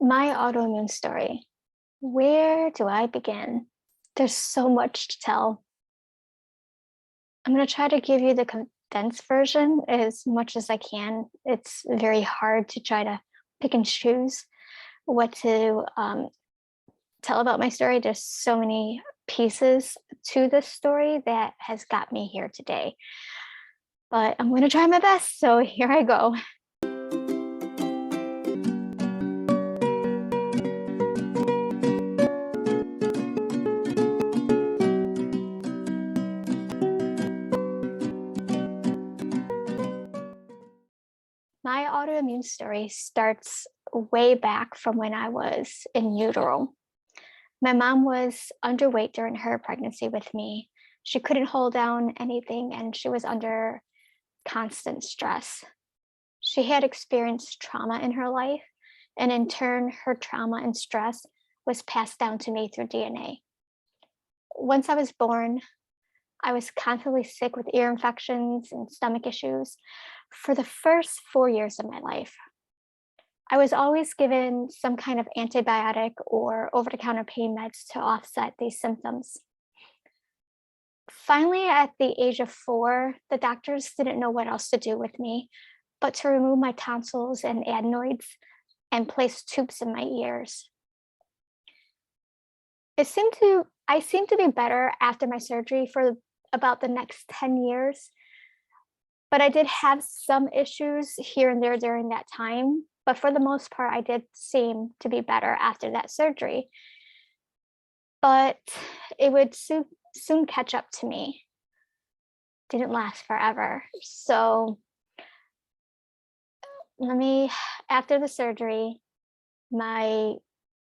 My autoimmune story. Where do I begin? There's so much to tell. I'm going to try to give you the condensed version as much as I can. It's very hard to try to pick and choose what to tell about my story. There's so many pieces to this story that has got me here today. But I'm going to try my best. So here I go. My autoimmune story starts way back from when I was in utero. My mom was underweight during her pregnancy with me. She couldn't hold down anything and she was under constant stress. She had experienced trauma in her life, and in turn, her trauma and stress was passed down to me through DNA. Once I was born, I was constantly sick with ear infections and stomach issues for the first 4 years of my life. I was always given some kind of antibiotic or over the counter pain meds to offset these symptoms. Finally, at the age of 4, the doctors didn't know what else to do with me but to remove my tonsils and adenoids and place tubes in my ears. I seemed to be better after my surgery for about the next 10 years, but I did have some issues here and there during that time. But for the most part, I did seem to be better after that surgery. But it would soon catch up to me. Didn't last forever. So after the surgery, my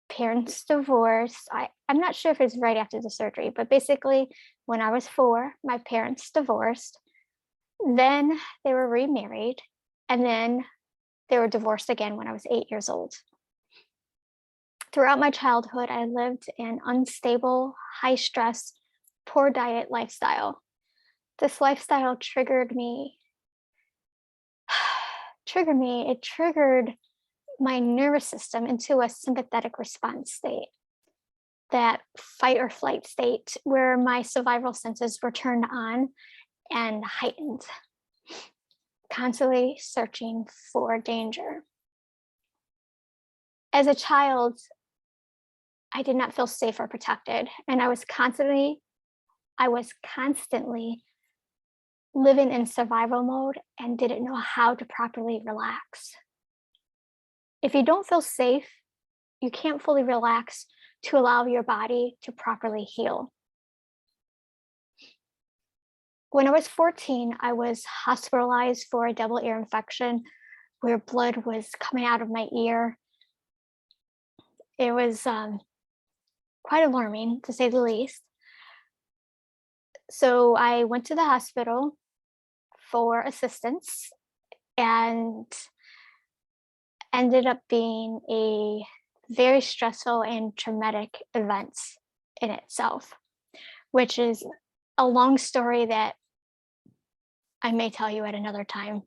parents divorced. I'm not sure if it's right after the surgery, but basically when I was 4, my parents divorced. Then they were remarried, and then they were divorced again when I was 8 years old. Throughout my childhood, I lived an unstable, high stress, poor diet lifestyle. This lifestyle triggered me. It triggered my nervous system into a sympathetic response state, that fight or flight state where my survival senses were turned on and heightened, constantly searching for danger. As a child, I did not feel safe or protected, and I was constantly living in survival mode and didn't know how to properly relax. If you don't feel safe, you can't fully relax to allow your body to properly heal. When I was 14, I was hospitalized for a double ear infection where blood was coming out of my ear. It was quite alarming, to say the least. So I went to the hospital for assistance and ended up being a very stressful and traumatic event in itself, which is a long story that I may tell you at another time.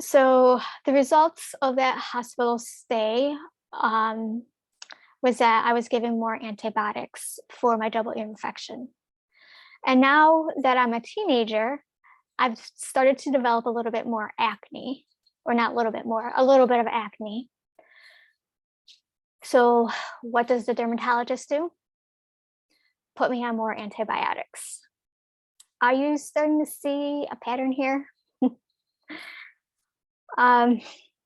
So the results of that hospital stay was that I was given more antibiotics for my double ear infection. And now that I'm a teenager, I've started to develop a little bit more acne, or not a little bit more, a little bit of acne. So what does the dermatologist do? Put me on more antibiotics. Are you starting to see a pattern here?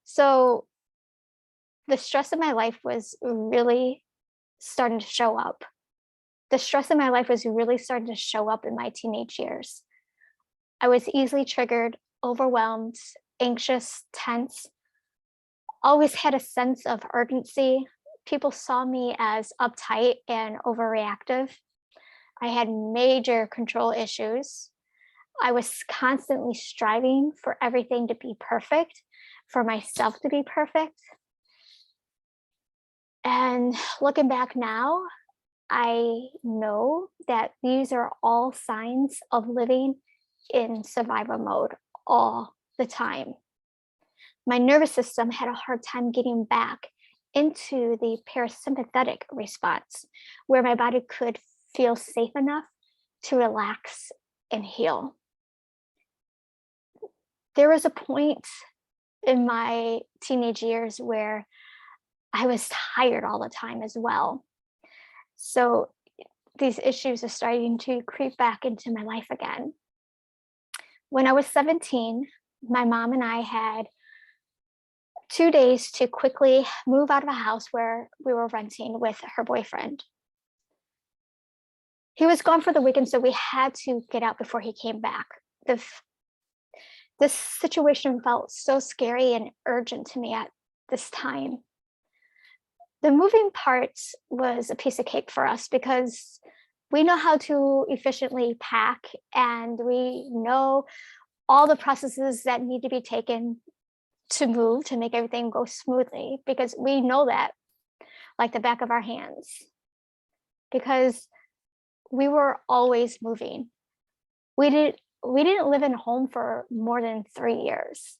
So the stress in my life was really starting to show up. The stress in my life was really starting to show up in my teenage years. I was easily triggered, overwhelmed, anxious, tense, always had a sense of urgency. People saw me as uptight and overreactive. I had major control issues. I was constantly striving for everything to be perfect, for myself to be perfect. And looking back now, I know that these are all signs of living in survival mode all the time. My nervous system had a hard time getting back into the parasympathetic response, where my body could feel safe enough to relax and heal. There was a point in my teenage years where I was tired all the time as well. So these issues are starting to creep back into my life again. When I was 17, my mom and I had 2 days to quickly move out of a house where we were renting with her boyfriend. He was gone for the weekend, so we had to get out before he came back. This situation felt so scary and urgent to me at this time. The moving parts was a piece of cake for us because we know how to efficiently pack, and we know all the processes that need to be taken to move to make everything go smoothly, because we know that like the back of our hands, because we were always moving. We didn't live in a home for more than 3 years.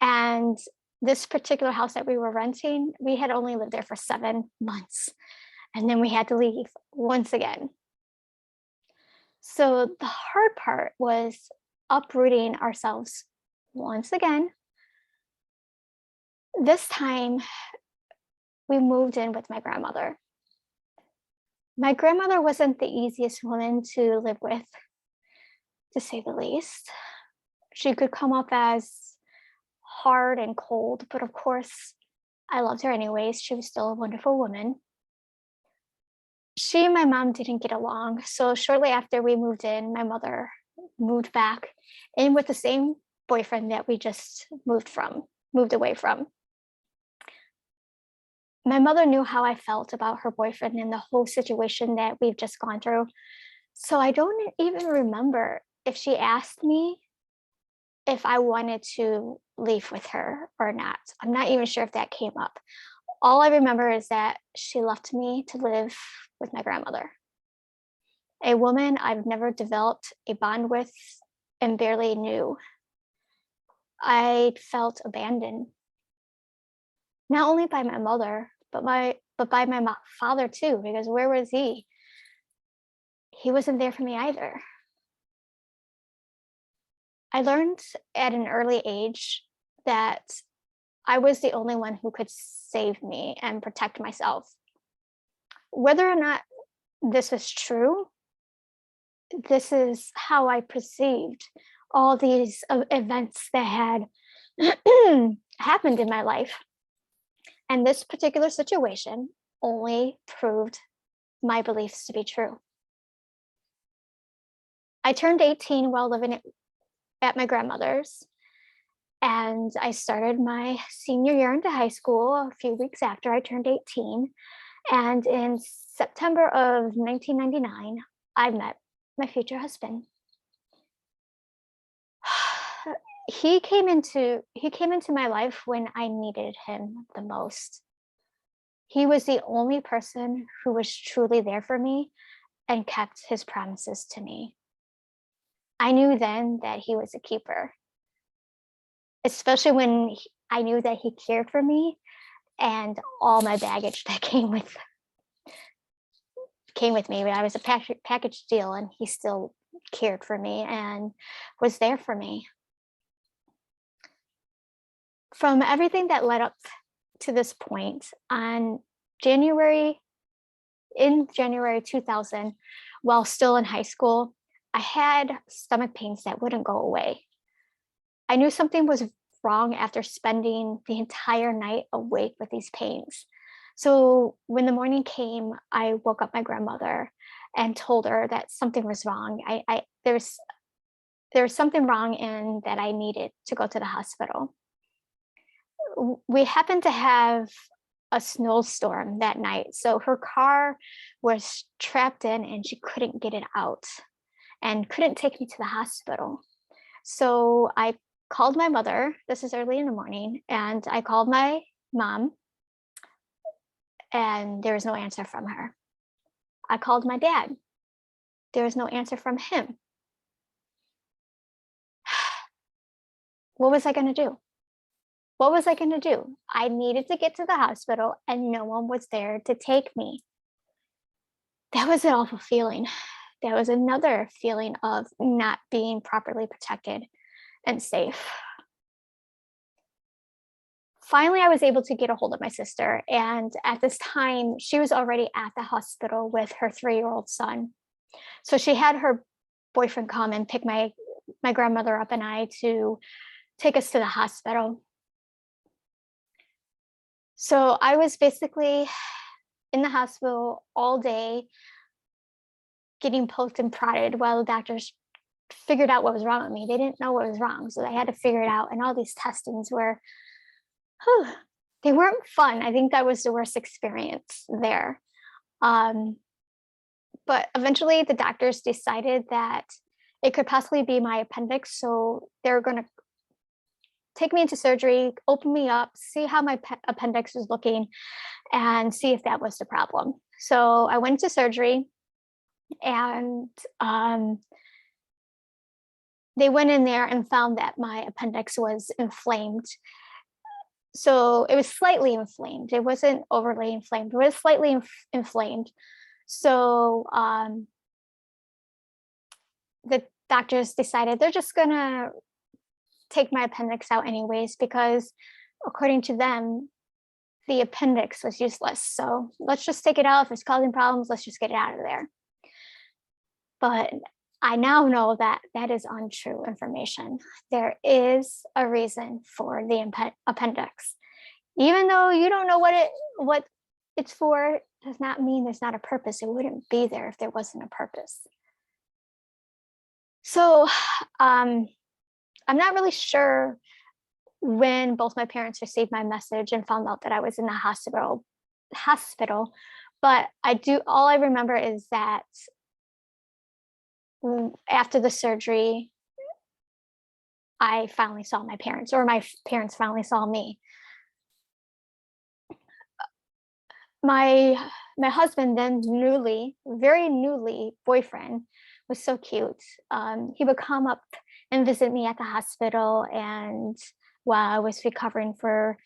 And this particular house that we were renting, we had only lived there for 7 months. And then we had to leave once again. So the hard part was uprooting ourselves once again. This time, we moved in with my grandmother. My grandmother wasn't the easiest woman to live with, to say the least. She could come up as hard and cold, but of course, I loved her anyways. She was still a wonderful woman. She and my mom didn't get along, so shortly after we moved in, my mother moved back in with the same boyfriend that we just moved away from. My mother knew how I felt about her boyfriend and the whole situation that we've just gone through. So I don't even remember if she asked me if I wanted to leave with her or not. I'm not even sure if that came up. All I remember is that she left me to live with my grandmother, a woman I've never developed a bond with and barely knew. I felt abandoned, not only by my mother, but by my father too, because where was he? He wasn't there for me either. I learned at an early age that I was the only one who could save me and protect myself. Whether or not this was true, this is how I perceived all these events that had happened in my life. And this particular situation only proved my beliefs to be true. I turned 18 while living at my grandmother's, and I started my senior year into high school a few weeks after I turned 18. And in September of 1999, I met my future husband. He came into my life when I needed him the most. He was the only person who was truly there for me and kept his promises to me. I knew then that he was a keeper, especially when I knew that he cared for me and all my baggage that came with me. I was a package deal, and he still cared for me and was there for me. From everything that led up to this point, in January 2000, while still in high school, I had stomach pains that wouldn't go away. I knew something was wrong after spending the entire night awake with these pains. So when the morning came, I woke up my grandmother and told her that something was wrong. There was something wrong and that I needed to go to the hospital. We happened to have a snowstorm that night, so her car was trapped in and she couldn't get it out and couldn't take me to the hospital. So I called my mother. This is early in the morning, and I called my mom, and there was no answer from her. I called my dad. There was no answer from him. What was I going to do? What was I going to do? I needed to get to the hospital and no one was there to take me. That was an awful feeling. That was another feeling of not being properly protected and safe. Finally, I was able to get a hold of my sister. And at this time, she was already at the hospital with her 3-year-old son. So she had her boyfriend come and pick my grandmother up and I to take us to the hospital. So I was basically in the hospital all day, getting poked and prodded while the doctors figured out what was wrong with me. They didn't know what was wrong, so they had to figure it out. And all these testings were, they weren't fun. I think that was the worst experience there. But eventually the doctors decided that it could possibly be my appendix. So they're going to take me into surgery, open me up, see how my appendix was looking, and see if that was the problem. So I went to surgery, and they went in there and found that my appendix was inflamed. So it was slightly inflamed. It wasn't overly inflamed. It was slightly inflamed. So the doctors decided they're just going to take my appendix out anyways, because according to them, the appendix was useless. So let's just take it out. If it's causing problems, let's just get it out of there. But I now know that that is untrue information. There is a reason for the appendix. Even though you don't know what it's for, does not mean there's not a purpose. It wouldn't be there if there wasn't a purpose. So I'm not really sure when both my parents received my message and found out that I was in the hospital, but all I remember is that after the surgery, I finally saw my parents, or my parents finally saw me. My husband, then very newly boyfriend, was so cute. He would come up and visit me at the hospital, and while I was recovering for,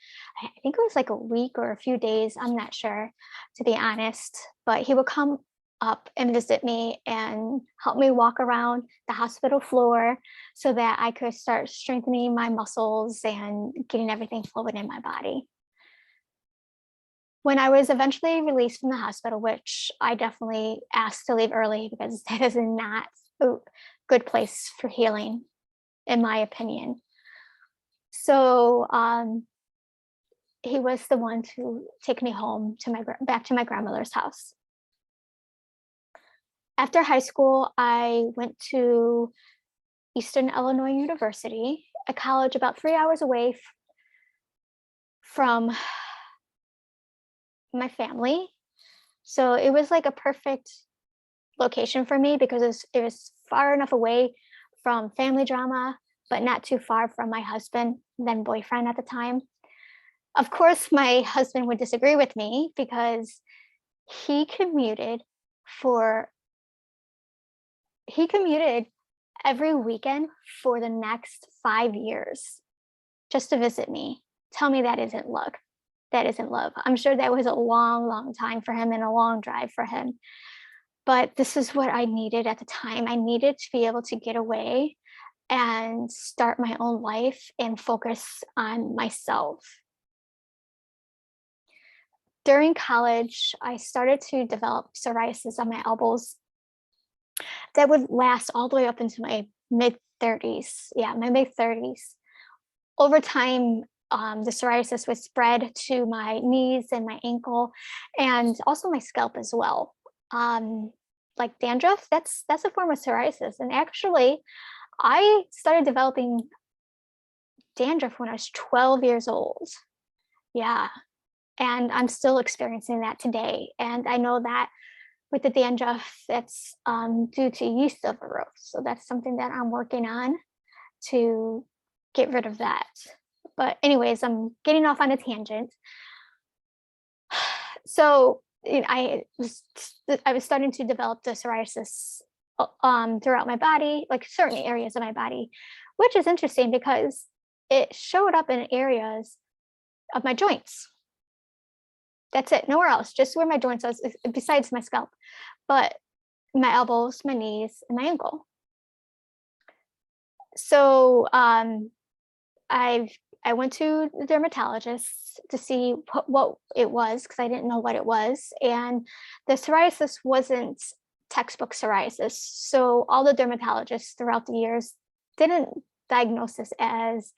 I think it was like a week or a few days, I'm not sure, to be honest, but he would come up and visit me and help me walk around the hospital floor so that I could start strengthening my muscles and getting everything flowing in my body. When I was eventually released from the hospital, which I definitely asked to leave early because that is not a good place for healing, in my opinion. So he was the one to take me home back to my grandmother's house. After high school, I went to Eastern Illinois University, a college about 3 hours away from my family. So it was like a perfect location for me because it was far enough away from family drama, but not too far from my husband, then boyfriend at the time. Of course, my husband would disagree with me because he commuted every weekend for the next 5 years just to visit me. Tell me that isn't love. That isn't love. I'm sure that was a long, long time for him and a long drive for him. But this is what I needed at the time. I needed to be able to get away and start my own life and focus on myself. During college, I started to develop psoriasis on my elbows that would last all the way up into my mid-30s. Yeah, my mid-30s. Over time, the psoriasis would spread to my knees and my ankle, and also my scalp as well. Like dandruff, that's a form of psoriasis. And actually, I started developing dandruff when I was 12 years old. Yeah, and I'm still experiencing that today. And I know that with the dandruff, that's due to yeast overgrowth. So that's something that I'm working on to get rid of that. But anyways, I'm getting off on a tangent. So I was starting to develop the psoriasis throughout my body, like certain areas of my body, which is interesting because it showed up in areas of my joints. That's it, nowhere else, just where my joints was, besides my scalp, but my elbows, my knees, and my ankle. So I went to the dermatologist to see what it was, because I didn't know what it was. And the psoriasis wasn't textbook psoriasis. So all the dermatologists throughout the years didn't diagnose this as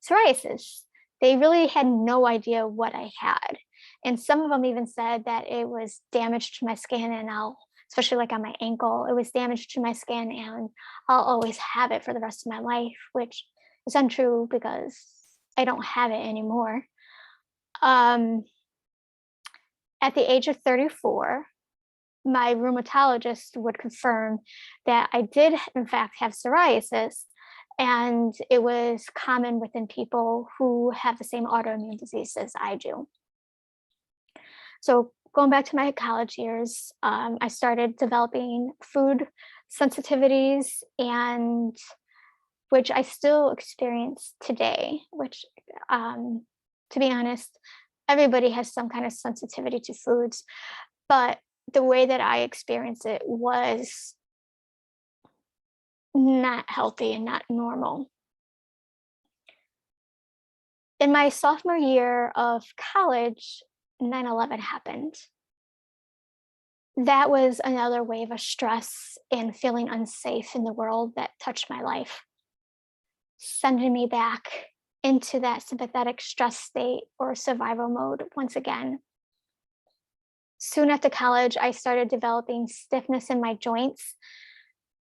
psoriasis. They really had no idea what I had. And some of them even said that it was damage to my skin, and especially like on my ankle, it was damage to my skin and I'll always have it for the rest of my life, which is untrue because I don't have it anymore. At the age of 34, my rheumatologist would confirm that I did, in fact, have psoriasis, and it was common within people who have the same autoimmune disease as I do. So going back to my college years, I started developing food sensitivities, and which I still experience today, which, to be honest, everybody has some kind of sensitivity to foods, but the way that I experienced it was not healthy and not normal. In my sophomore year of college, 9/11 happened. That was another wave of stress and feeling unsafe in the world that touched my life, sending me back into that sympathetic stress state or survival mode once again. Soon after college, I started developing stiffness in my joints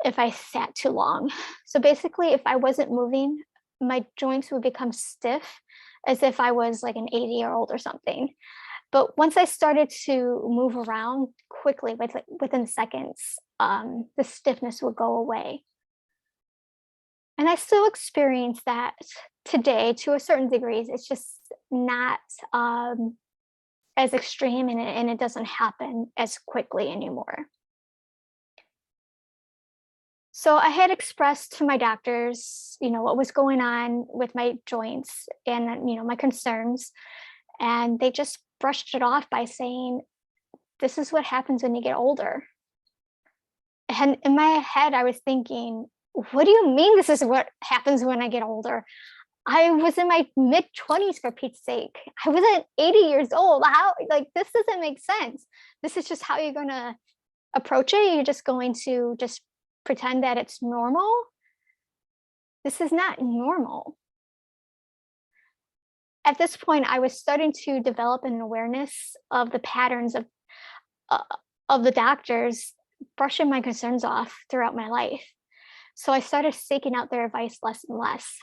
if I sat too long. So basically, if I wasn't moving, my joints would become stiff as if I was like an 80-year-old or something. But once I started to move around quickly, within seconds, the stiffness would go away. And I still experience that today to a certain degree. It's just not as extreme, and it doesn't happen as quickly anymore. So I had expressed to my doctors, what was going on with my joints and, my concerns. And they just brushed it off by saying, this is what happens when you get older. And in my head, I was thinking, what do you mean this is what happens when I get older? I was in my mid-20s, for Pete's sake. I wasn't 80 years old. How, this doesn't make sense. This is just how you're going to approach it. You're just going to just pretend that it's normal. This is not normal. At this point, I was starting to develop an awareness of the patterns of the doctors brushing my concerns off throughout my life. So I started seeking out their advice less and less.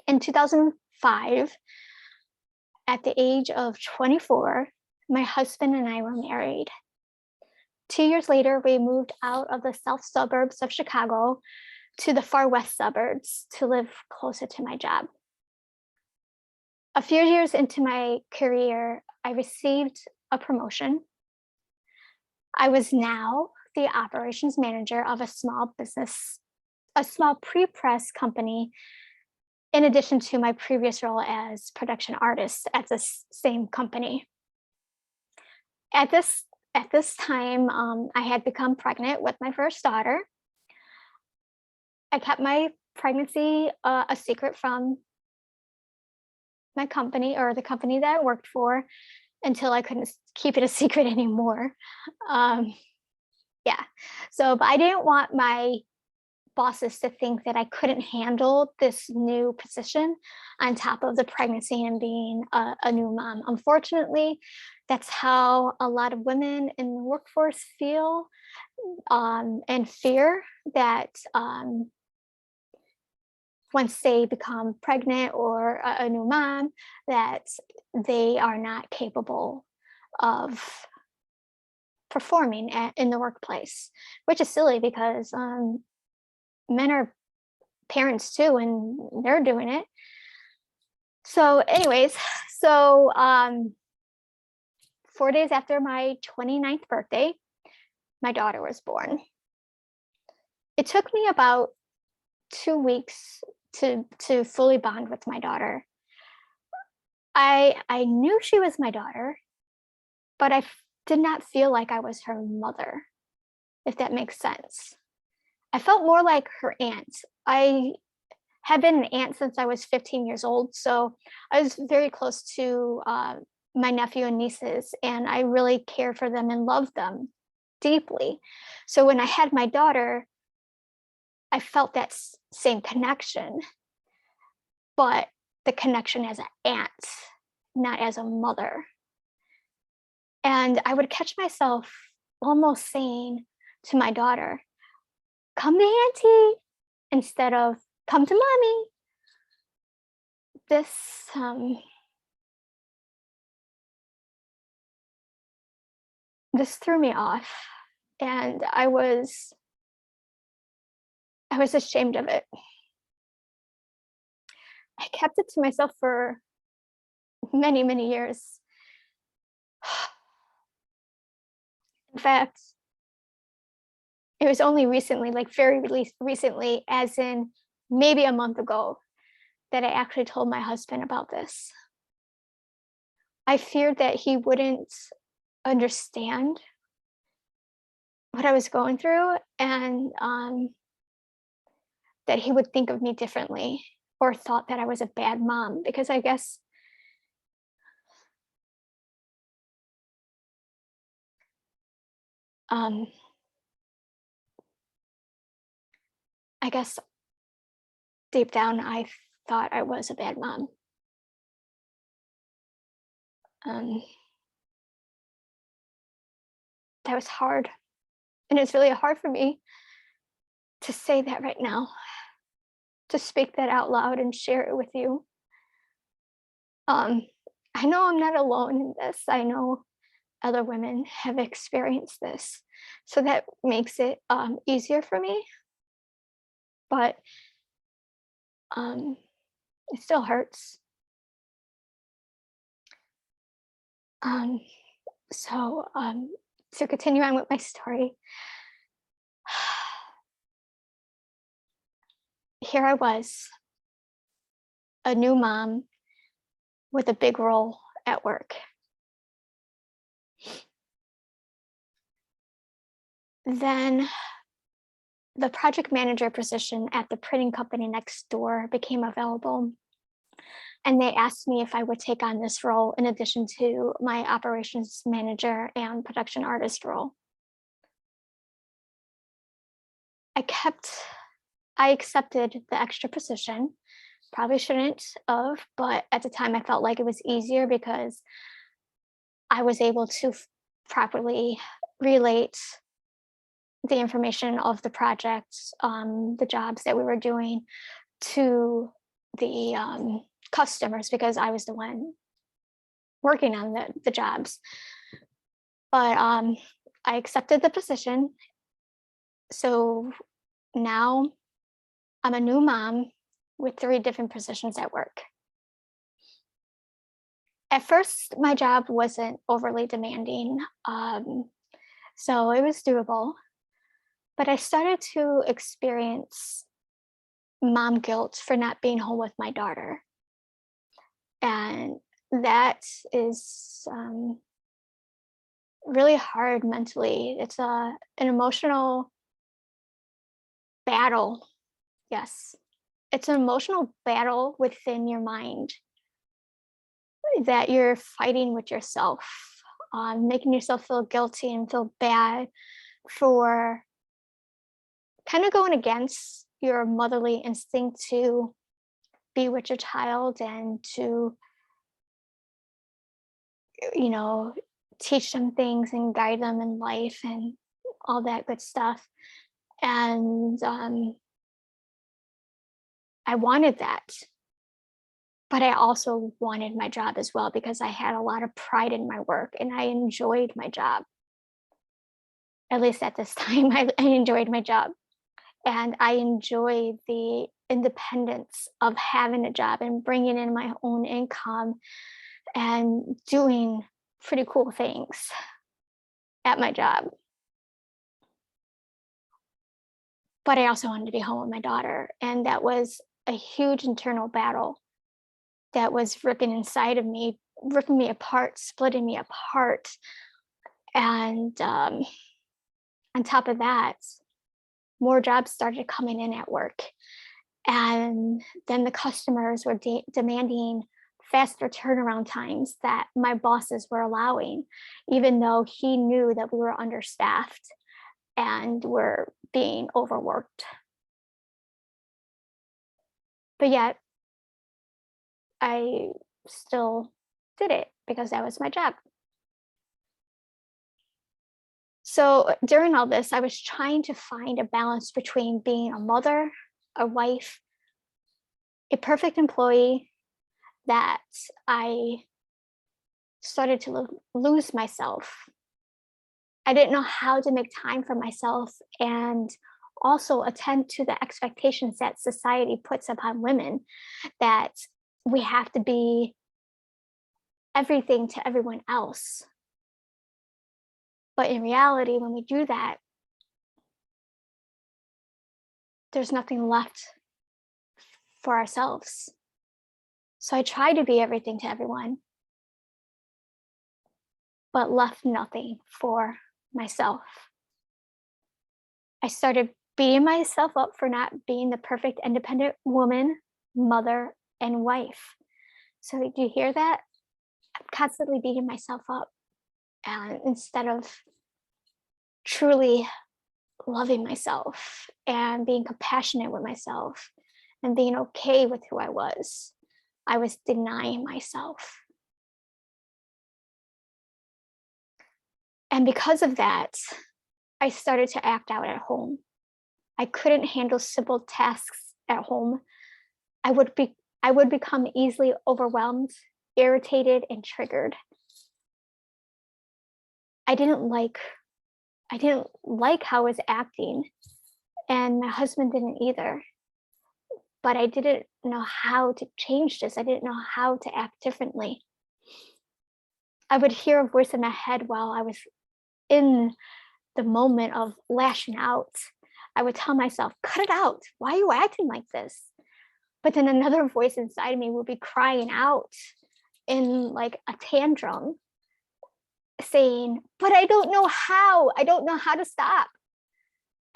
In 2005, at the age of 24, my husband and I were married. 2 years later, we moved out of the south suburbs of Chicago to the far west suburbs to live closer to my job. A few years into my career, I received a promotion. I was now the operations manager of a small pre-press company, in addition to my previous role as production artist at the same company. At this time, I had become pregnant with my first daughter. I kept my pregnancy a secret from my company, or the company that I worked for, until I couldn't keep it a secret anymore. But I didn't want my bosses to think that I couldn't handle this new position on top of the pregnancy and being a new mom. Unfortunately, that's how a lot of women in the workforce feel, and fear that once they become pregnant or a new mom, that they are not capable of performing in the workplace, which is silly because men are parents too, and they're doing it. So anyways, 4 days after my 29th birthday, my daughter was born. It took me about 2 weeks to fully bond with my daughter. I knew she was my daughter, but did not feel like I was her mother, if that makes sense. I felt more like her aunt. I had been an aunt since I was 15 years old, so I was very close to my nephew and nieces, and I really cared for them and loved them deeply. So when I had my daughter, I felt that same connection, but the connection as an aunt, not as a mother. And I would catch myself almost saying to my daughter, come to auntie, instead of come to mommy. This this threw me off, and I was ashamed of it. I kept it to myself for many, many years. In fact, it was only recently, like very recently, as in maybe a month ago, that I actually told my husband about this. I feared that he wouldn't understand what I was going through, and that he would think of me differently or thought that I was a bad mom, because um, I guess deep down I thought I was a bad mom. Um, that was hard, and it's really hard for me to say that right now, to speak that out loud and share it with you. Um, I know I'm not alone in this. I know other women have experienced this, so that makes it easier for me. But it still hurts. Um, so to continue on with my story, here I was, a new mom with a big role at work. Then the project manager position at the printing company next door became available. And they asked me if I would take on this role in addition to my operations manager and production artist role. I accepted the extra position. Probably shouldn't have, but at the time I felt like it was easier because I was able to properly relate the information of the projects, the jobs that we were doing, to the customers, because I was the one working on the jobs. But I accepted the position. So now I'm a new mom with 3 different positions at work. At first, my job wasn't overly demanding, so it was doable. But I started to experience mom guilt for not being home with my daughter. And that is really hard mentally. It's an emotional battle. Yes. It's an emotional battle within your mind that you're fighting with yourself, making yourself feel guilty and feel bad for kind of going against your motherly instinct to be with your child and to, you know, teach them things and guide them in life and all that good stuff. And I wanted that, but I also wanted my job as well because I had a lot of pride in my work and I enjoyed my job. At least at this time, I enjoyed my job, and I enjoy the independence of having a job and bringing in my own income and doing pretty cool things at my job. But I also wanted to be home with my daughter, and that was a huge internal battle that was ripping inside of me, ripping me apart, splitting me apart. And on top of that, more jobs started coming in at work. And then the customers were demanding faster turnaround times that my bosses were allowing, even though he knew that we were understaffed and were being overworked. But yet, I still did it because that was my job. So during all this, I was trying to find a balance between being a mother, a wife, a perfect employee, that I started to lose myself. I didn't know how to make time for myself and also attend to the expectations that society puts upon women, that we have to be everything to everyone else. But in reality, when we do that, there's nothing left for ourselves. So I tried to be everything to everyone, but left nothing for myself. I started beating myself up for not being the perfect independent woman, mother, and wife. So do you hear that? I'm constantly beating myself up, and instead of truly loving myself and being compassionate with myself and being okay with who I was denying myself. And because of that, I started to act out at home. I couldn't handle simple tasks at home. I would become easily overwhelmed, irritated, and triggered. I didn't like how I was acting, and my husband didn't either. But I didn't know how to change this. I didn't know how to act differently. I would hear a voice in my head while I was in the moment of lashing out. I would tell myself, cut it out. Why are you acting like this? But then another voice inside me would be crying out in like a tantrum, saying, but I don't know how. I don't know how to stop.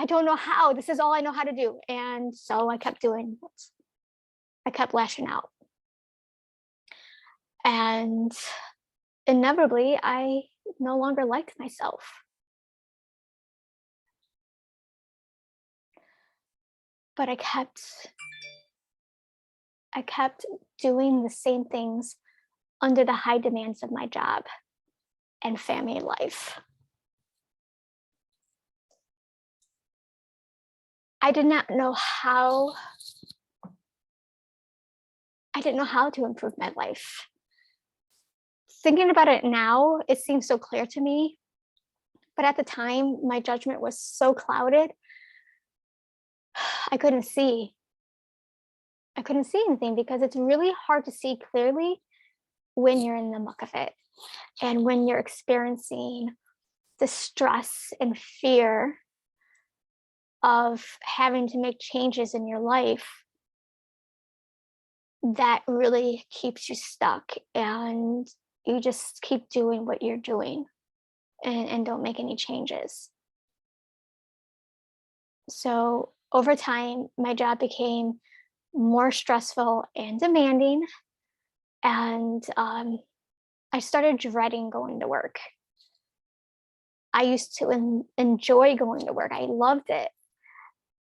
I don't know how. This is all I know how to do. And so I kept doing it. I kept lashing out. And inevitably, I no longer liked myself. But I kept doing the same things under the high demands of my job and family life. I didn't know how to improve my life. Thinking about it now, it seems so clear to me. But at the time, my judgment was so clouded, I couldn't see. I couldn't see anything because it's really hard to see clearly when you're in the muck of it and when you're experiencing the stress and fear of having to make changes in your life that really keeps you stuck, and you just keep doing what you're doing and don't make any changes. So over time, my job became more stressful and demanding, and I started dreading going to work. I used to enjoy going to work. I loved it.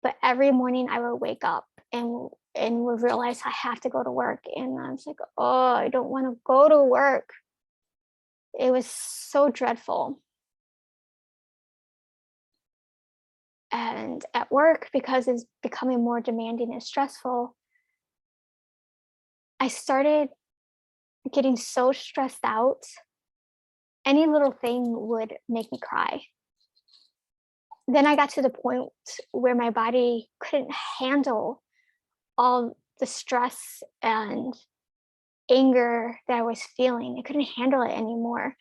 But every morning I would wake up and would realize I have to go to work. And I was like, oh, I don't want to go to work. It was so dreadful. And at work, because it's becoming more demanding and stressful, I started getting so stressed out. Any little thing would make me cry. Then I got to the point where my body couldn't handle all the stress and anger that I was feeling. I couldn't handle it anymore.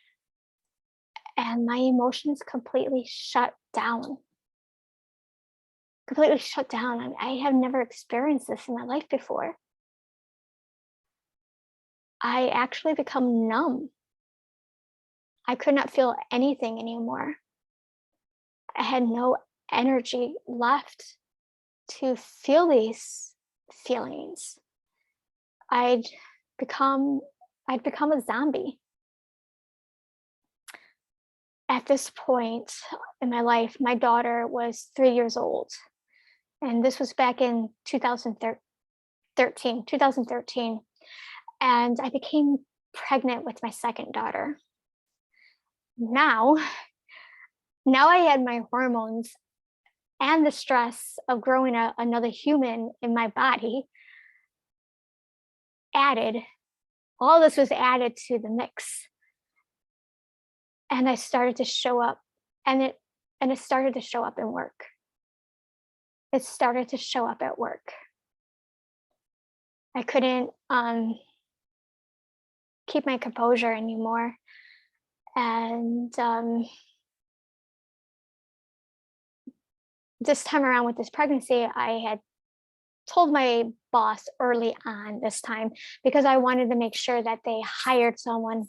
And my emotions completely shut down. Completely shut down. I have never experienced this in my life before. I actually become numb. I could not feel anything anymore. I had no energy left to feel these feelings. I'd become I'd become a zombie. At this point in my life, my daughter was 3 years old, and this was back in 2013, and I became pregnant with my second daughter. Now, now I had my hormones and the stress of growing another human in my body added. All this was added to the mix, and I started to show up, and it started to show up in work. It started to show up at work. I couldn't keep my composure anymore, and this time around with this pregnancy, I had told my boss early on this time, because I wanted to make sure that they hired someone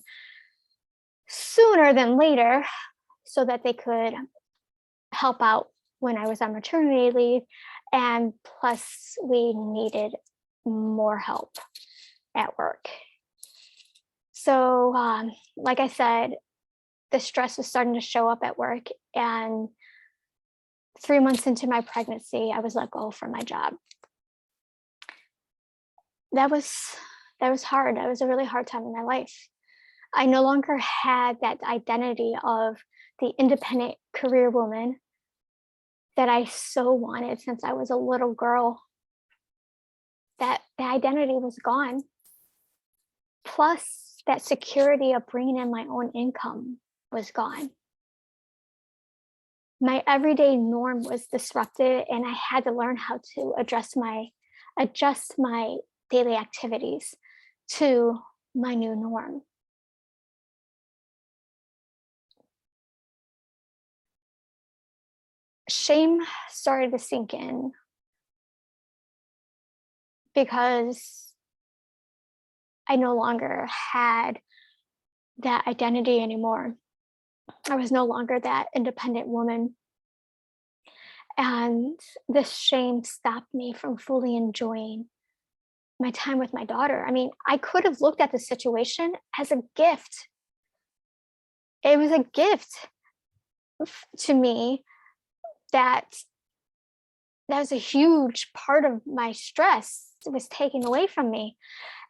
sooner than later so that they could help out when I was on maternity leave. And plus, we needed more help at work. So, like I said, the stress was starting to show up at work. And 3 months into my pregnancy, I was let go from my job. That was hard. That was a really hard time in my life. I no longer had that identity of the independent career woman that I so wanted since I was a little girl. That the identity was gone. Plus, that security of bringing in my own income was gone. My everyday norm was disrupted, and I had to learn how to adjust my daily activities to my new norm. Shame started to sink in because I no longer had that identity anymore. I was no longer that independent woman. And this shame stopped me from fully enjoying my time with my daughter. I mean, I could have looked at the situation as a gift. It was a gift to me that was a huge part of my stress. It was taken away from me.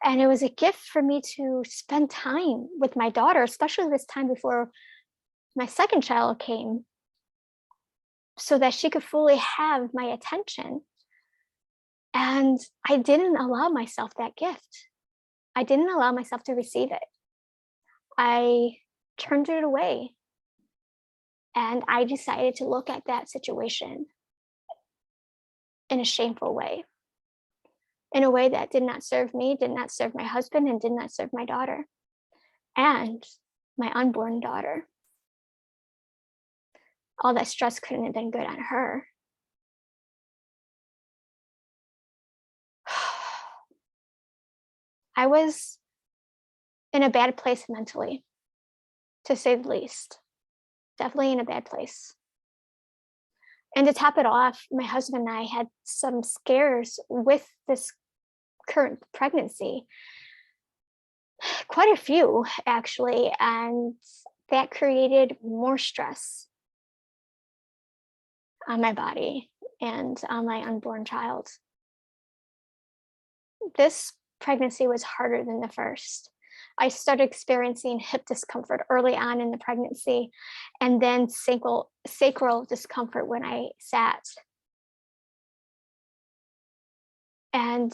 And it was a gift for me to spend time with my daughter, especially this time before my second child came, so that she could fully have my attention. And I didn't allow myself that gift. I didn't allow myself to receive it. I turned it away. And I decided to look at that situation in a shameful way, in a way that did not serve me, did not serve my husband, and did not serve my daughter and my unborn daughter. All that stress couldn't have been good on her. I was in a bad place mentally, to say the least. Definitely in a bad place. And to top it off, my husband and I had some scares with this current pregnancy. Quite a few, actually. And that created more stress on my body and on my unborn child. This pregnancy was harder than the first. I started experiencing hip discomfort early on in the pregnancy, and then sacral discomfort when I sat. And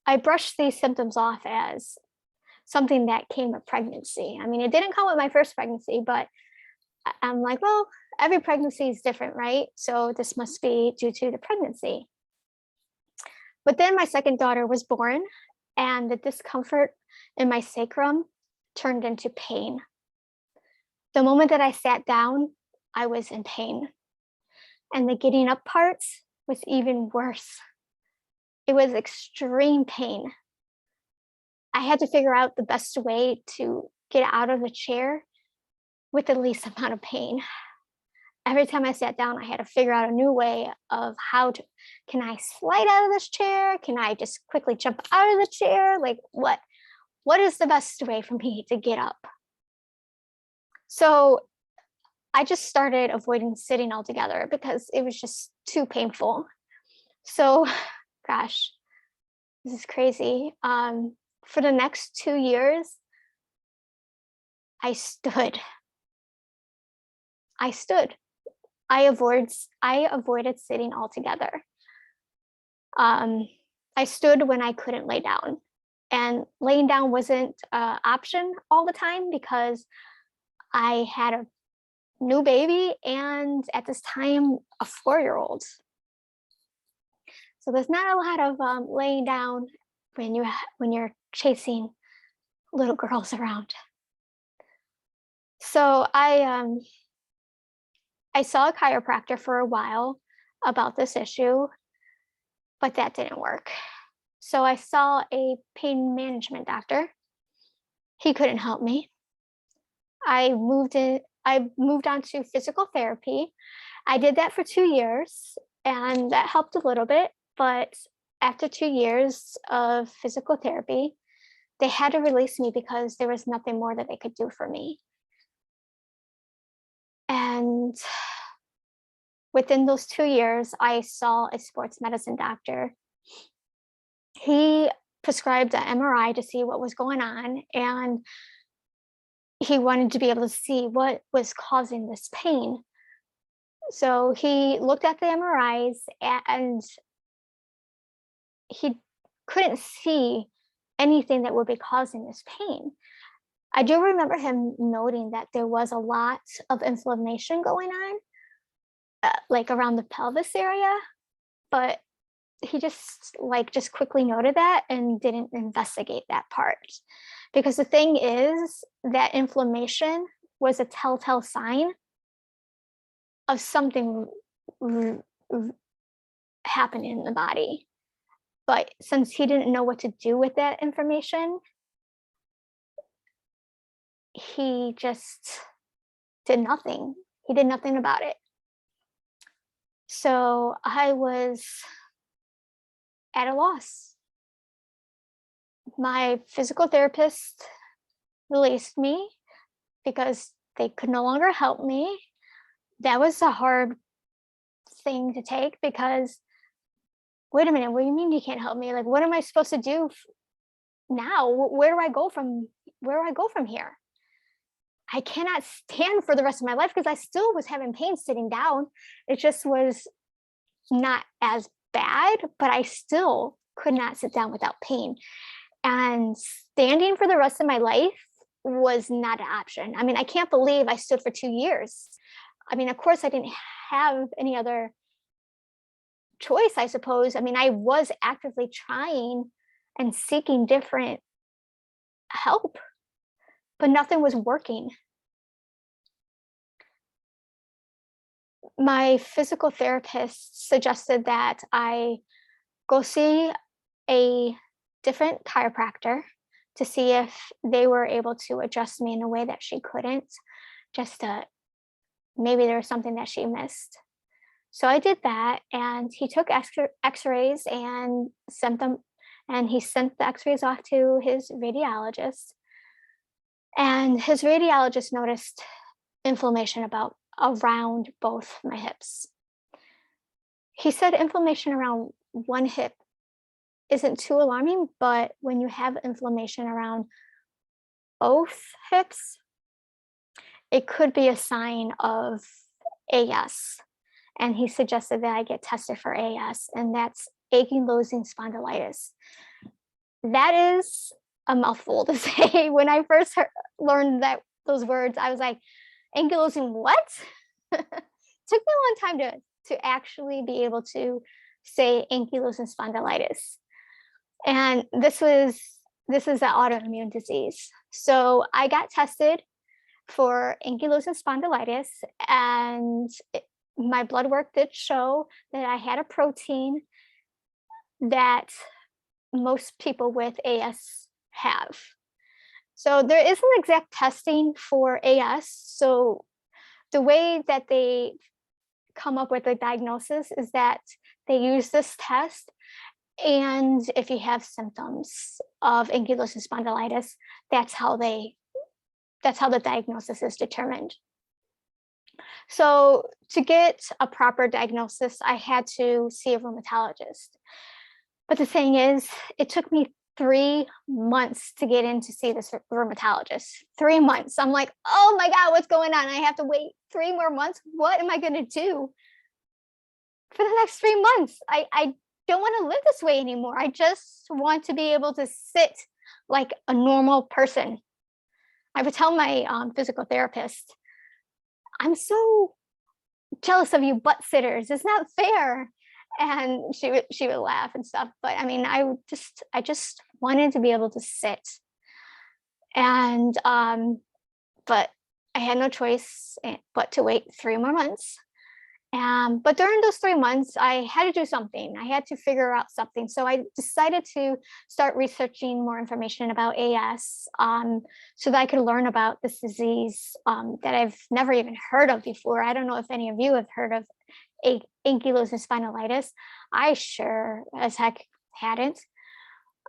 I brushed these symptoms off as something that came with pregnancy. I mean, it didn't come with my first pregnancy, but I'm like, well, every pregnancy is different, right? So this must be due to the pregnancy. But then my second daughter was born, and the discomfort in my sacrum turned into pain. The moment that I sat down, I was in pain. And the getting up parts was even worse. It was extreme pain. I had to figure out the best way to get out of the chair with the least amount of pain. Every time I sat down, I had to figure out a new way of how to, can I slide out of this chair? Can I just quickly jump out of the chair? Like what is the best way for me to get up? So I just started avoiding sitting altogether because it was just too painful. So, gosh, this is crazy. For the next 2 years, I stood. I stood. I avoided sitting altogether. I stood when I couldn't lay down, and laying down wasn't an option all the time because I had a new baby and at this time a 4-year-old. So there's not a lot of laying down when you're chasing little girls around. So I saw a chiropractor for a while about this issue, but that didn't work. So I saw a pain management doctor. He couldn't help me. I moved on to physical therapy. I did that for 2 years and that helped a little bit. But after 2 years of physical therapy, they had to release me because there was nothing more that they could do for me. And within those 2 years, I saw a sports medicine doctor. He prescribed an MRI to see what was going on, and he wanted to be able to see what was causing this pain. So he looked at the MRIs and he couldn't see anything that would be causing this pain. I do remember him noting that there was a lot of inflammation going on, like around the pelvis area, but he just quickly noted that and didn't investigate that part. Because the thing is that inflammation was a telltale sign of something happening in the body. But since he didn't know what to do with that information, he just did nothing. He did nothing about it. So I was at a loss. My physical therapist released me because they could no longer help me. That was a hard thing to take because, wait a minute, what do you mean you can't help me? Like, what am I supposed to do now? Where do I go from here? I cannot stand for the rest of my life because I still was having pain sitting down. It just was not as bad, but I still could not sit down without pain. And standing for the rest of my life was not an option. I mean, I can't believe I stood for 2 years. I mean, of course, I didn't have any other choice, I suppose. I mean, I was actively trying and seeking different help, but nothing was working. My physical therapist suggested that I go see a different chiropractor to see if they were able to adjust me in a way that she couldn't, just to maybe there was something that she missed. So I did that, and he took x-rays and sent them, and he sent the x-rays off to his radiologist. And his radiologist noticed inflammation around both my hips. He said inflammation around one hip isn't too alarming, but when you have inflammation around both hips, it could be a sign of AS. And he suggested that I get tested for AS, and that's ankylosing spondylitis. That is a mouthful to say. When I first learned those words, I was like, ankylosing what? Took me a long time to actually be able to say ankylosing spondylitis. And this is an autoimmune disease. So I got tested for ankylosing spondylitis, and my blood work did show that I had a protein that most people with AS have. So there isn't exact testing for AS. So the way that they come up with a diagnosis is that they use this test, and if you have symptoms of ankylosing spondylitis, that's how the diagnosis is determined. So to get a proper diagnosis, I had to see a rheumatologist. But the thing is, it took me 3 months to get in to see this rheumatologist. 3 months. I'm like, oh my God, what's going on? I have to wait 3 more months. What am I going to do for the next 3 months? I don't want to live this way anymore. I just want to be able to sit like a normal person. I would tell my physical therapist, I'm so jealous of you butt sitters. It's not fair. And she would laugh and stuff. But I mean, I just wanted to be able to sit. And but I had no choice but to wait 3 more months. But during those 3 months, I had to do something. I had to figure out something. So I decided to start researching more information about AS, so that I could learn about this disease that I've never even heard of before. I don't know if any of you have heard of ankylosing spondylitis. I sure as heck hadn't.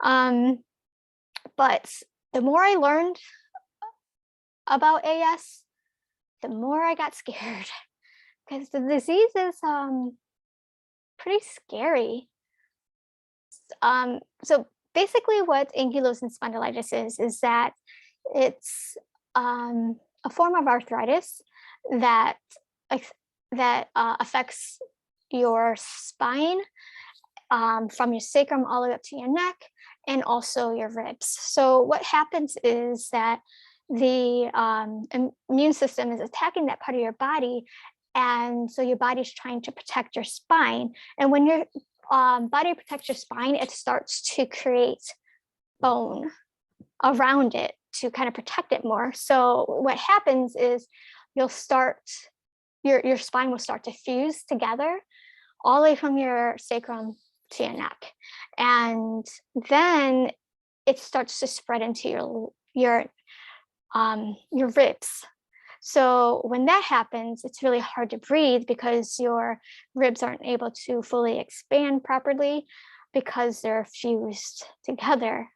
But the more I learned about AS, the more I got scared. Because the disease is pretty scary. So basically what ankylosing spondylitis is that it's a form of arthritis that affects your spine, from your sacrum all the way up to your neck, and also your ribs. So what happens is that the immune system is attacking that part of your body, and so your body's trying to protect your spine. And when your body protects your spine, it starts to create bone around it to kind of protect it more. So what happens is you'll start, your spine will start to fuse together all the way from your sacrum to your neck. And then it starts to spread into your ribs. So when that happens, it's really hard to breathe because your ribs aren't able to fully expand properly because they're fused together.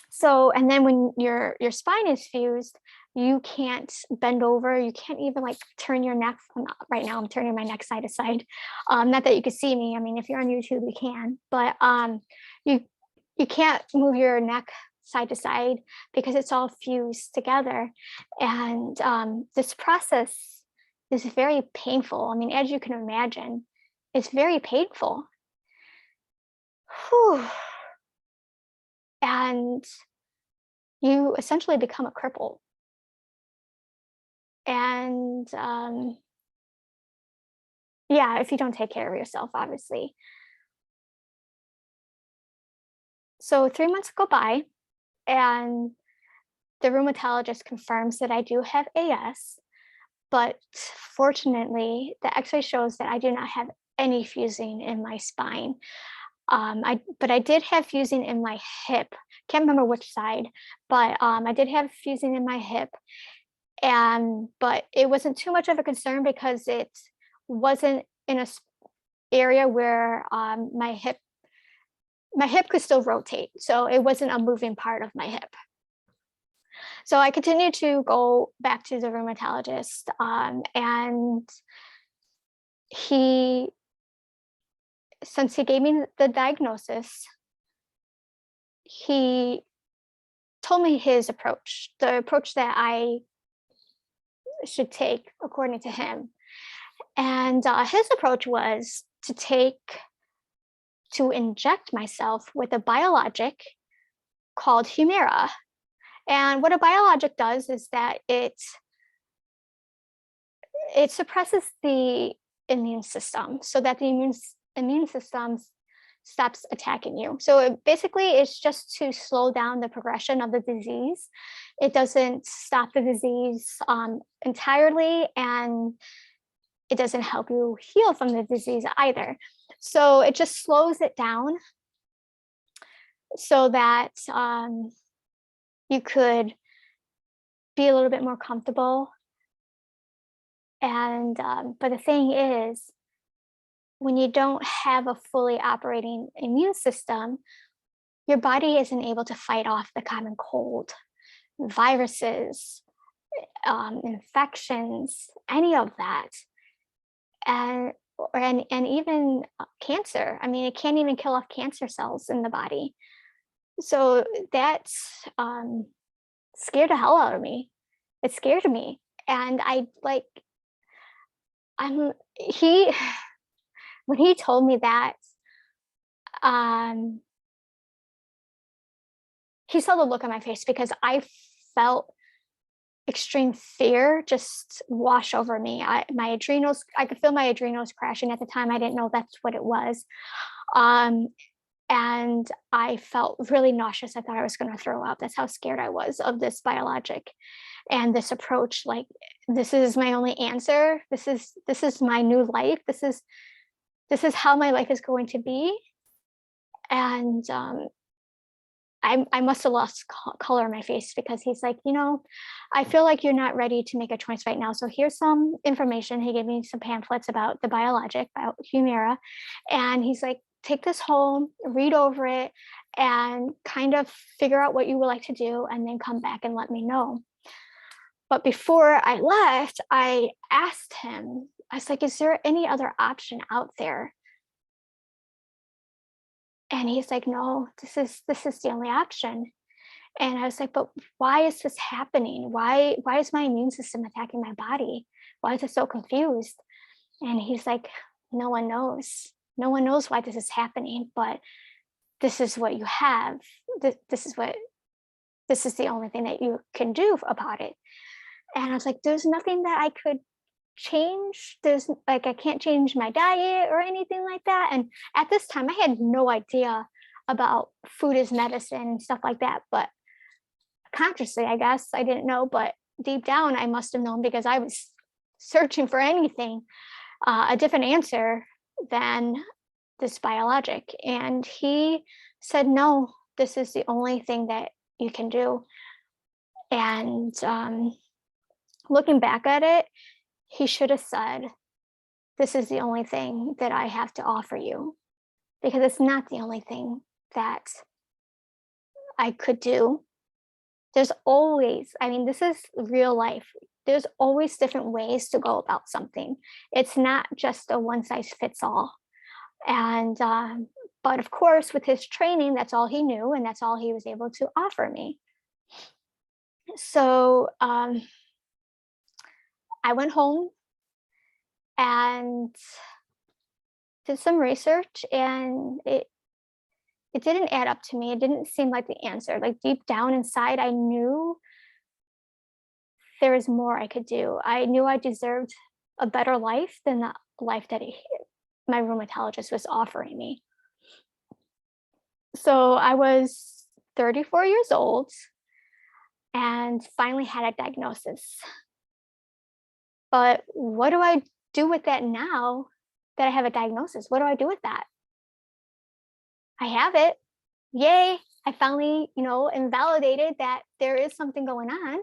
So, and then when your spine is fused, you can't bend over. You can't even like turn your neck. Right now, I'm turning my neck side to side. Not that you can see me. I mean, if you're on YouTube, you can. But you can't move your neck side to side because it's all fused together. And this process is very painful. I mean, as you can imagine, it's very painful. Whew. And you essentially become a cripple. And yeah, if you don't take care of yourself, obviously. So 3 months go by, and the rheumatologist confirms that I do have AS, but fortunately, the X-ray shows that I do not have any fusing in my spine. But I did have fusing in my hip. Can't remember which side, but I did have fusing in my hip. But it wasn't too much of a concern because it wasn't in a area where my hip could still rotate. So it wasn't a moving part of my hip. So I continued to go back to the rheumatologist, and since he gave me the diagnosis, he told me his approach, the approach that I should take according to him. And his approach was to inject myself with a biologic called Humira. And what a biologic does is that it suppresses the immune system so that the immune system stops attacking you. So basically it's just to slow down the progression of the disease. It doesn't stop the disease entirely, and it doesn't help you heal from the disease either. So it just slows it down. so that you could be a little bit more comfortable. And but the thing is, when you don't have a fully operating immune system, your body isn't able to fight off the common cold, viruses, infections, any of that, and and even cancer. I mean, it can't even kill off cancer cells in the body. So that's scared the hell out of me. It scared me, and I like I'm he when he told me that, um, he saw the look on my face because I felt extreme fear just wash over me. My adrenals, I could feel my adrenals crashing at the time. I didn't know that's what it was. Um, and I felt really nauseous. I thought I was going to throw up. That's how scared I was of this biologic and this approach. Like, this is my only answer. This is my new life. This is how my life is going to be. And I must have lost color in my face because he's like, I feel like you're not ready to make a choice right now. So here's some information. He gave me some pamphlets about the biologic, about Humira. And he's like, take this home, read over it, and kind of figure out what you would like to do, and then come back and let me know. But before I left, I asked him, I was like, is there any other option out there? And he's like, no, this is the only option. And I was like, but why is this happening? Why is my immune system attacking my body? Why is it so confused? And he's like, no one knows. No one knows why this is happening, but this is what you have. This is the only thing that you can do about it. And I was like, there's nothing that I could change. There's like, I can't change my diet or anything like that. And at this time I had no idea about food as medicine and stuff like that, but consciously, I guess I didn't know, but deep down I must have known because I was searching for anything, a different answer than this biologic. And he said, no, this is the only thing that you can do. And looking back at it, he should have said, this is the only thing that I have to offer you, because it's not the only thing that I could do. There's always, I mean, this is real life. There's always different ways to go about something. It's not just a one size fits all. And, but of course, with his training, that's all he knew, and that's all he was able to offer me. So I went home and did some research, and it didn't add up to me. It didn't seem like the answer. Like, deep down inside, I knew there was more I could do. I knew I deserved a better life than the life that my rheumatologist was offering me. So I was 34 years old and finally had a diagnosis. But what do I do with that now that I have a diagnosis? What do I do with that? I have it. Yay. I finally, invalidated that there is something going on.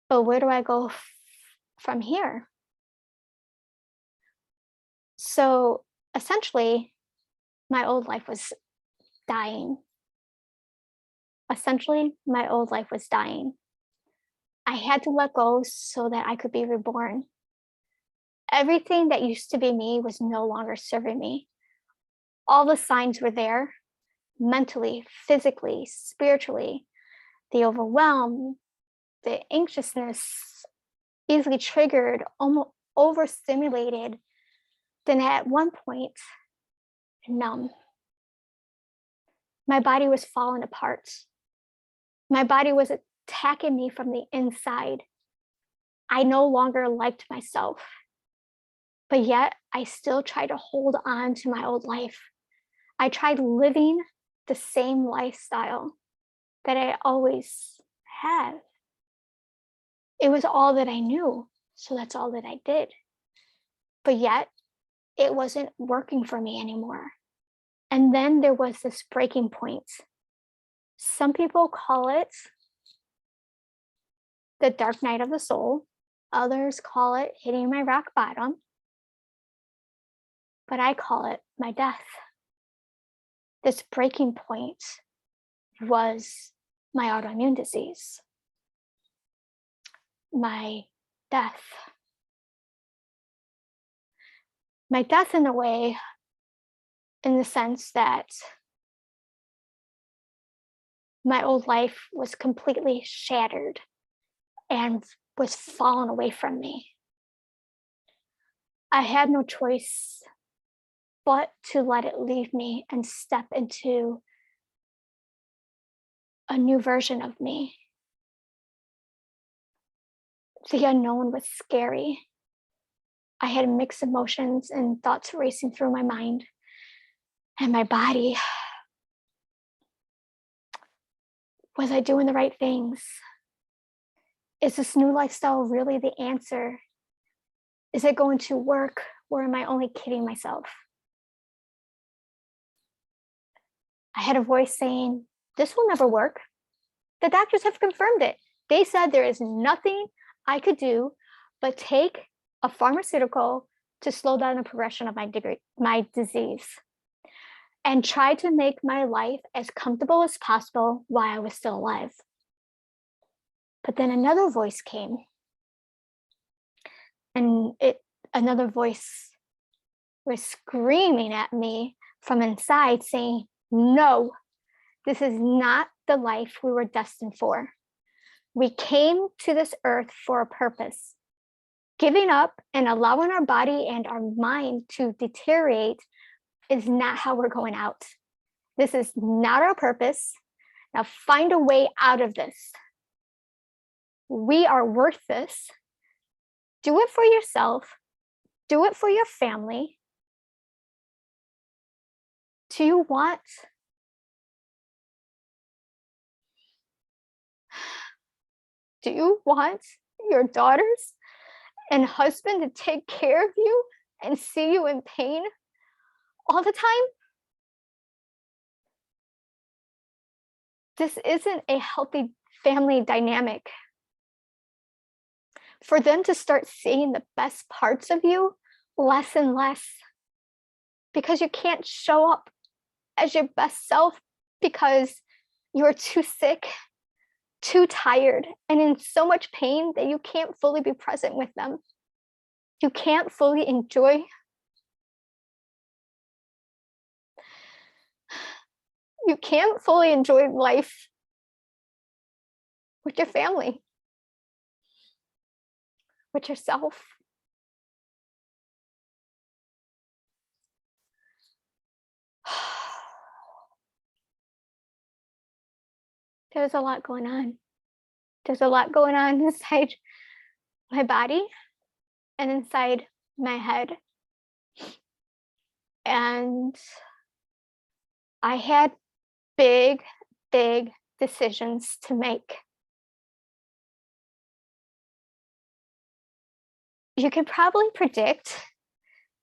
But where do I go from here? So essentially, my old life was dying. Essentially, my old life was dying. I had to let go so that I could be reborn. Everything that used to be me was no longer serving me. All the signs were there, mentally, physically, spiritually. The overwhelm, the anxiousness, easily triggered, almost overstimulated, then at one point, numb. My body was falling apart. My body was attacking me from the inside. I no longer liked myself, but yet I still tried to hold on to my old life. I tried living the same lifestyle that I always had. It was all that I knew, so that's all that I did. But yet, it wasn't working for me anymore. And then there was this breaking point. Some people call it the dark night of the soul. Others call it hitting my rock bottom. But I call it my death. This breaking point was my autoimmune disease, my death. My death in a way, in the sense that my old life was completely shattered and was fallen away from me. I had no choice but to let it leave me and step into a new version of me. The unknown was scary. I had mixed emotions and thoughts racing through my mind and my body. Was I doing the right things? Is this new lifestyle really the answer? Is it going to work, or am I only kidding myself? I had a voice saying, this will never work. The doctors have confirmed it. They said there is nothing I could do but take a pharmaceutical to slow down the progression of my disease and try to make my life as comfortable as possible while I was still alive. But then another voice came, and another voice was screaming at me from inside saying, no, this is not the life we were destined for. We came to this earth for a purpose. Giving up and allowing our body and our mind to deteriorate is not how we're going out. This is not our purpose. Now find a way out of this. We are worth this. Do it for yourself. Do it for your family. Do you want your daughters and husband to take care of you and see you in pain all the time? This isn't a healthy family dynamic. For them to start seeing the best parts of you less and less, because you can't show up as your best self because you're too sick, too tired, and in so much pain that you can't fully be present with them. You can't fully enjoy. You can't fully enjoy life with your family, with yourself. There's a lot going on. There's a lot going on inside my body and inside my head. And I had big, big decisions to make. You can probably predict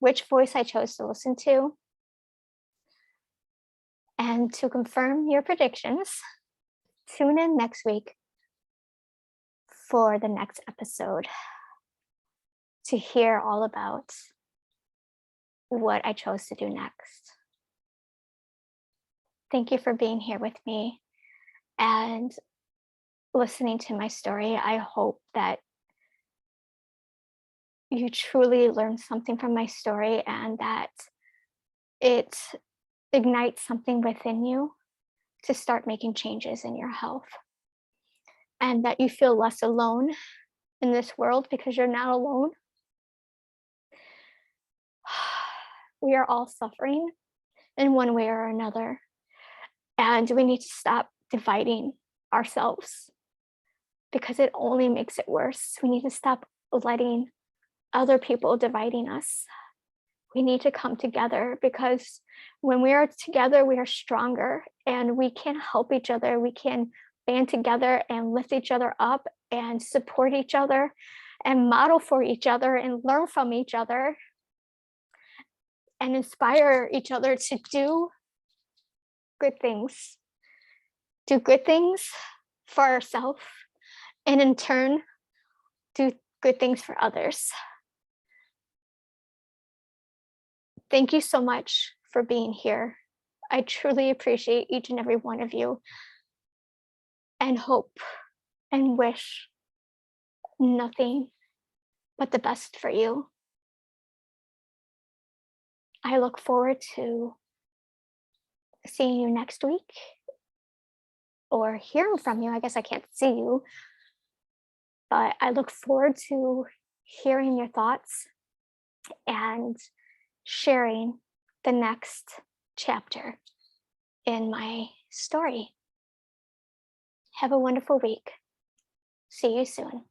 which voice I chose to listen to. And to confirm your predictions, tune in next week for the next episode to hear all about what I chose to do next. Thank you for being here with me and listening to my story. I hope that you truly learned something from my story and that it ignites something within you to start making changes in your health, and that you feel less alone in this world because you're not alone. We are all suffering in one way or another, and we need to stop dividing ourselves because it only makes it worse. We need to stop letting other people dividing us. We need to come together, because when we are together, we are stronger and we can help each other. We can band together and lift each other up and support each other and model for each other and learn from each other and inspire each other to do good things, do good things for ourselves, and in turn, do good things for others. Thank you so much for being here. I truly appreciate each and every one of you, and hope and wish nothing but the best for you. I look forward to seeing you next week, or hearing from you. I guess I can't see you, but I look forward to hearing your thoughts and sharing the next chapter in my story. Have a wonderful week. See you soon.